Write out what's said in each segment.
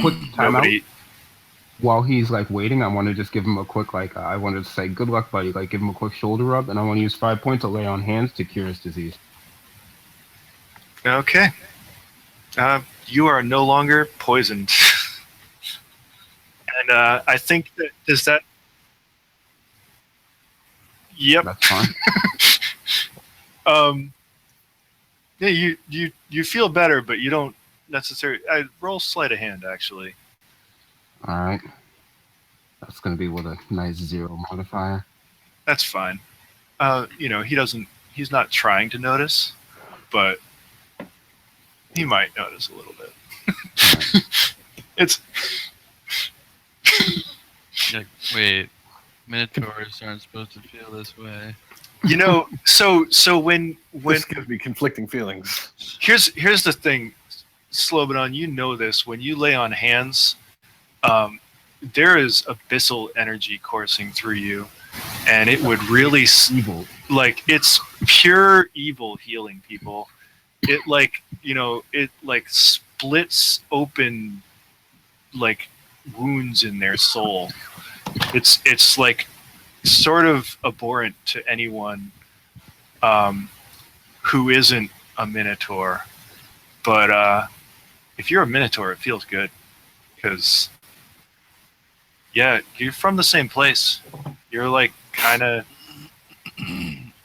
Quick timeout. Nobody. While he's like waiting, I want to just give him a quick I wanted to say good luck, buddy. Like give him a quick shoulder rub, and I want to use 5 points to lay on hands to cure his disease. Okay. You are no longer poisoned. And I think that does that. Yep. That's fine. Yeah, you feel better, but you don't necessarily. I roll sleight of hand actually. All right. That's gonna be with a nice 0 modifier. That's fine. He doesn't. He's not trying to notice, but he might notice a little bit. Right. It's. Like, wait, Minotaurs aren't supposed to feel this way. So when This gives me conflicting feelings. here's the thing, Slobodan, you know this. When you lay on hands, there is abyssal energy coursing through you, and it would really Evil. like it's pure evil healing people. It it splits open like wounds in their soul. It's like sort of abhorrent to anyone who isn't a Minotaur. But if you're a Minotaur, it feels good because yeah, you're from the same place. You're like kind of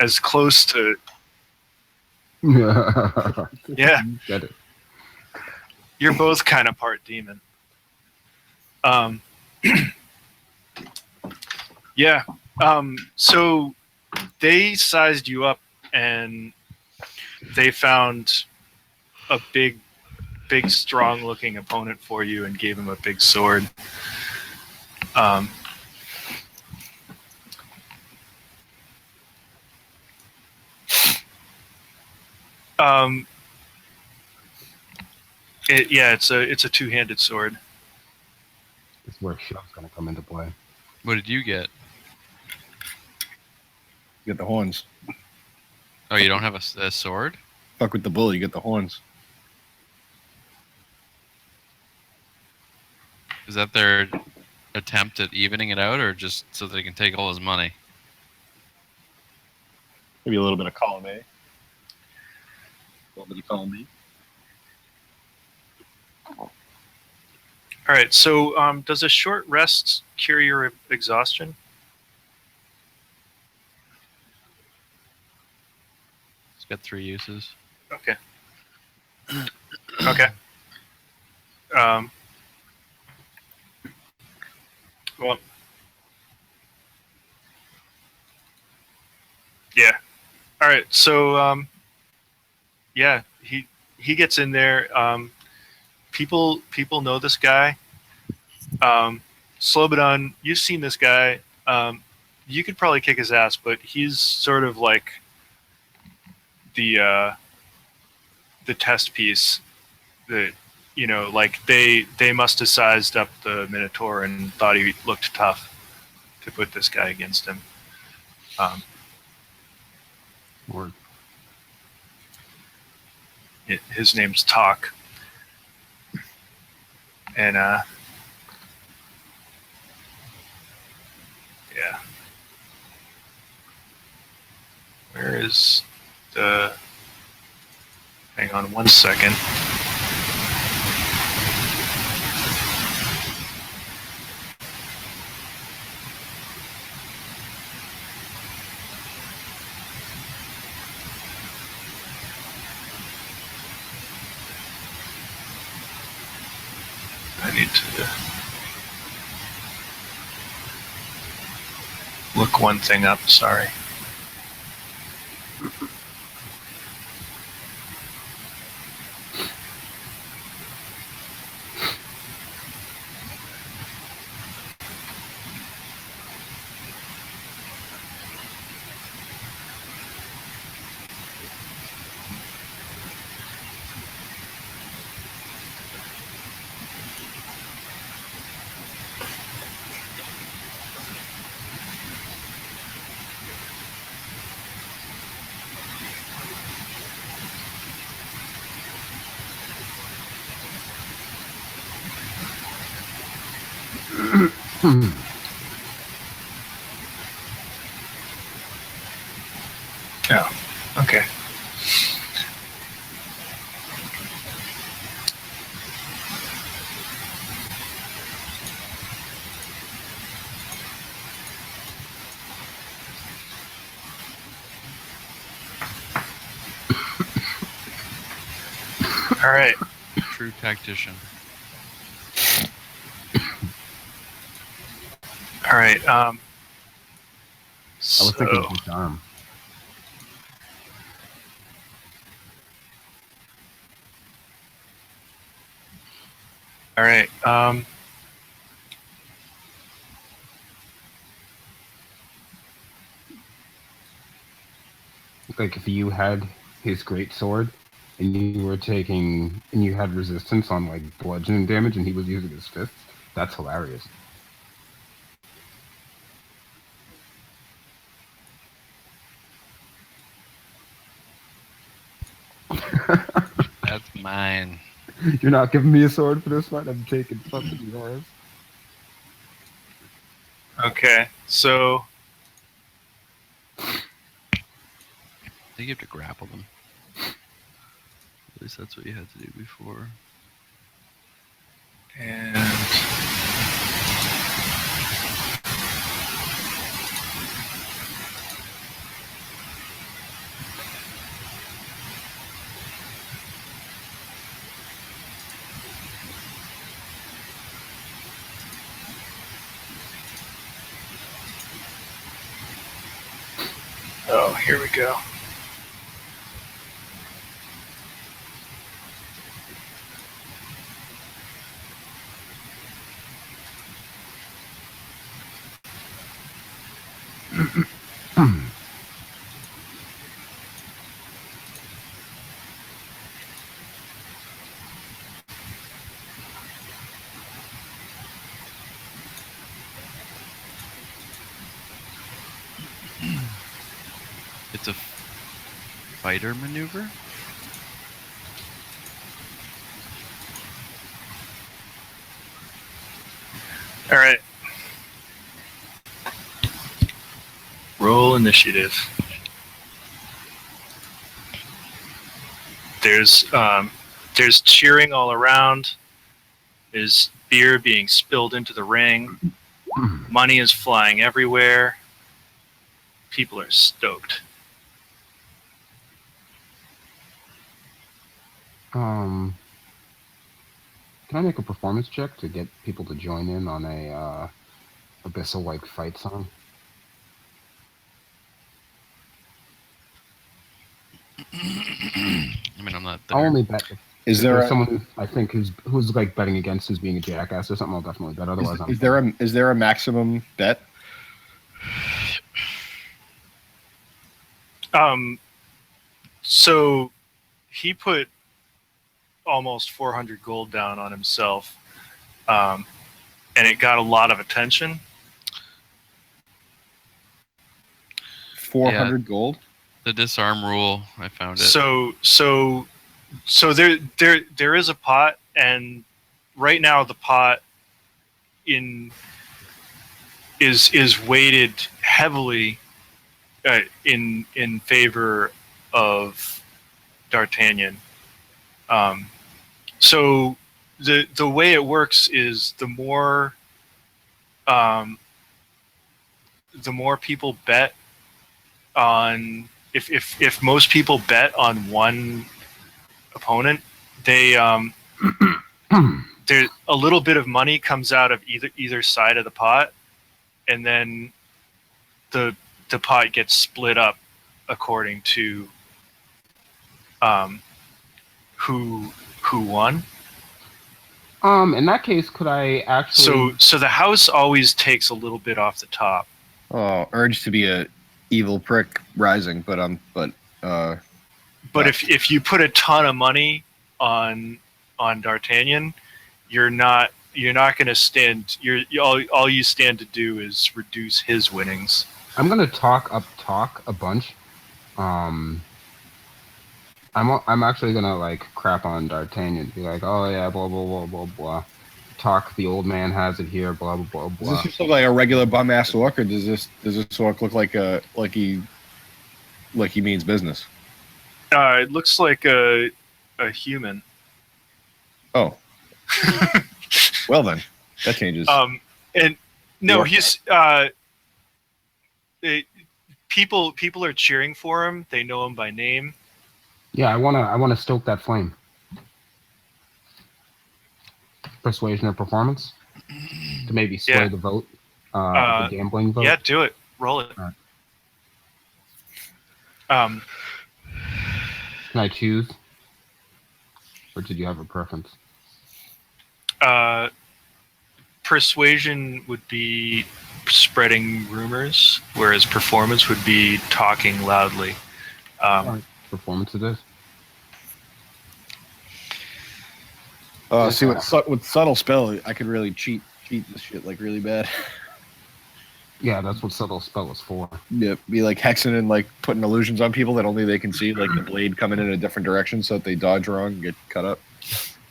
as close to yeah. Get it. You're both kind of part demon. Yeah. So they sized you up and they found a big, strong looking opponent for you and gave him a big sword. It's a two-handed sword. This is where Shov's gonna come into play. What did you get? You get the horns. Oh, you don't have a sword? Fuck with the bull, you get the horns. Is that their attempt at evening it out, or just so they can take all his money? Maybe a little bit of column A. A little bit of column B. All right. So does a short rest cure your exhaustion? It's got 3 uses. Okay. Okay. Well, yeah. All right. So, yeah, he gets in there. People know this guy. Slobodan, you've seen this guy. You could probably kick his ass, but he's sort of like the test piece that like they must have sized up the Minotaur and thought he looked tough to put this guy against him. Word. His name's Talk, and yeah. Where is the? Hang on 1 second. I need to look one thing up, sorry. Oh, okay. All right. True tactician. All right. I was thinking So, disarm. all right. Like if you had his great sword and you were taking and you had resistance on like bludgeoning damage and he was using his fists, that's hilarious. That's mine. You're not giving me a sword for this one? I'm taking fucking yours. Okay. So, I think you have to grapple them. At least that's what you had to do before. and oh, here we go. It's a fighter maneuver? All right. Roll initiative. There's cheering all around. There's beer being spilled into the ring. Money is flying everywhere. People are stoked. Can I make a performance check to get people to join in on a Abyssal-like fight song? I mean, I'm not there. I'll only bet if Is there there's a, someone I think who's like betting against who's being a jackass or something. I'll definitely bet. Otherwise, I'm is there a maximum bet? So he put almost 400 gold down on himself, and it got a lot of attention. 400 gold? The disarm rule, I found it. So there is a pot, and right now the pot is weighted heavily in favor of D'Artagnan. So the way it works is the more people bet on if most people bet on one opponent, they there a little bit of money comes out of either side of the pot, and then the pot gets split up according to who won. In that case, could I actually? So the house always takes a little bit off the top. Oh, urge to be a evil prick rising, but But if you put a ton of money on D'Artagnan, you're not going to stand. All you stand to do is reduce his winnings. I'm gonna talk a bunch. I'm actually gonna like crap on D'Artagnan, be like, oh yeah, blah blah blah blah blah, talk the old man has it here, blah blah blah Does blah. this just look like a regular bum ass orc, or does this orc look like he means business? It looks like a human. Oh, well then, that changes. And no, Orc. he's people are cheering for him. They know him by name. Yeah, I wanna stoke that flame. Persuasion or performance to maybe sway Yeah. the vote, the gambling vote. Yeah, do it. Roll it. Alright. Um, Can I choose, or did you have a preference? persuasion would be spreading rumors, whereas performance would be talking loudly. Alright. Performance it is. See, with subtle spell, I could really cheat this shit like really bad. Yeah, that's what subtle spell is for. Yeah, be like hexing and like putting illusions on people that only they can see, like the blade coming in a different direction so that they dodge wrong and get cut up.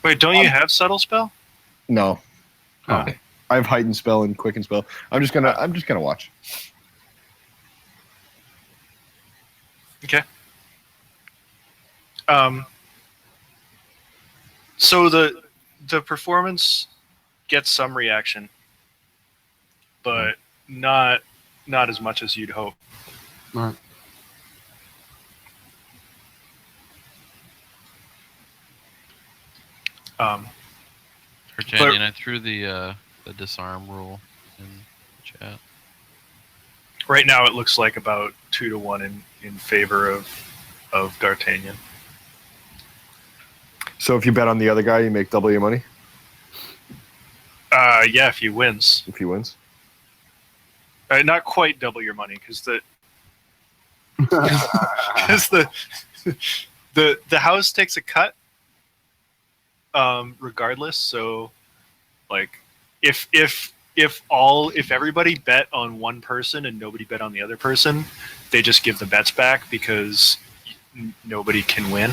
Wait, don't you have subtle spell? No, Oh. I have heightened spell and quicken spell. I'm just gonna watch. Okay. So the performance gets some reaction, but not as much as you'd hope. All right. Virginia, I threw the disarm rule in chat. Right now, it looks like about 2-1 in favor of D'Artagnan. So if you bet on the other guy, you make double your money Yeah, if he wins, if he wins. not quite double your money because the house takes a cut, regardless. So, like, if everybody bet on one person and nobody bet on the other person, they just give the bets back because nobody can win,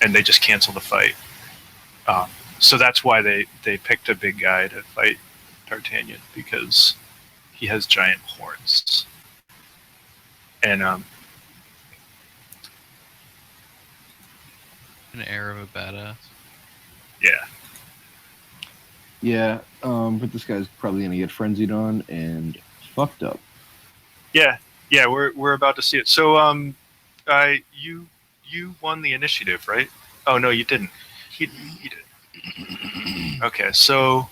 and they just cancel the fight. So that's why they picked a big guy to fight D'Artagnan, because he has giant horns. And An air of a badass. yeah. Yeah, but this guy's probably gonna get frenzied on and fucked up. Yeah, we're about to see it. So you won the initiative, right? Oh no, you didn't. He did. Okay, so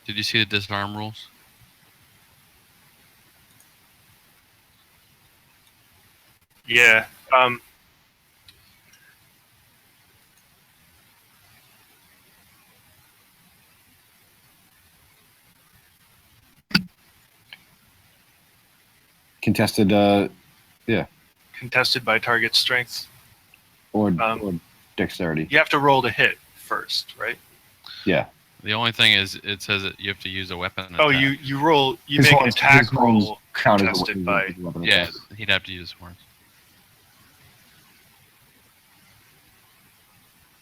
Did you see the disarm rules? yeah. Contested, Contested by target strength. or Um, dexterity. You have to roll to hit first, right? Yeah. The only thing is, it says that you have to use a weapon. Oh, attack. you roll. You His make an horns- attack his horns roll count as a contested weapon- by. weapon Yeah, attack. he'd have to use horns.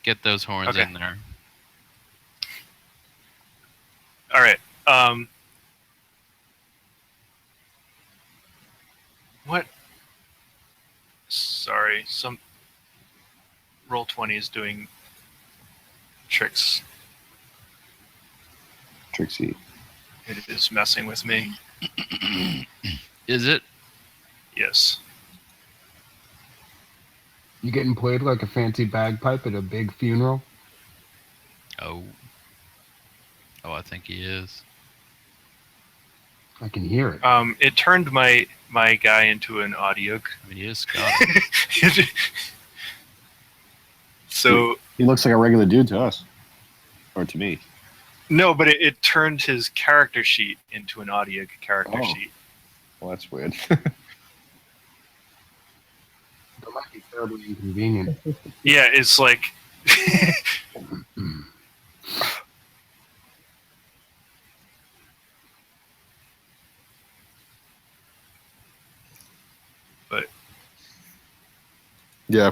Get those horns Okay. in there. All right. What? Sorry, some Roll20 is doing tricks. Trixie. It is messing with me. Is it? Yes. You getting played like a fancy bagpipe at a big funeral? Oh. Oh, I think he is. I can hear it. It turned my guy into an audio. I mean, he is Scottish. So He looks like a regular dude to us, or to me. no, but it turned his character sheet into an audio character Oh. sheet. Well, that's weird. That might be terribly inconvenient. Yeah, it's like. But Yeah,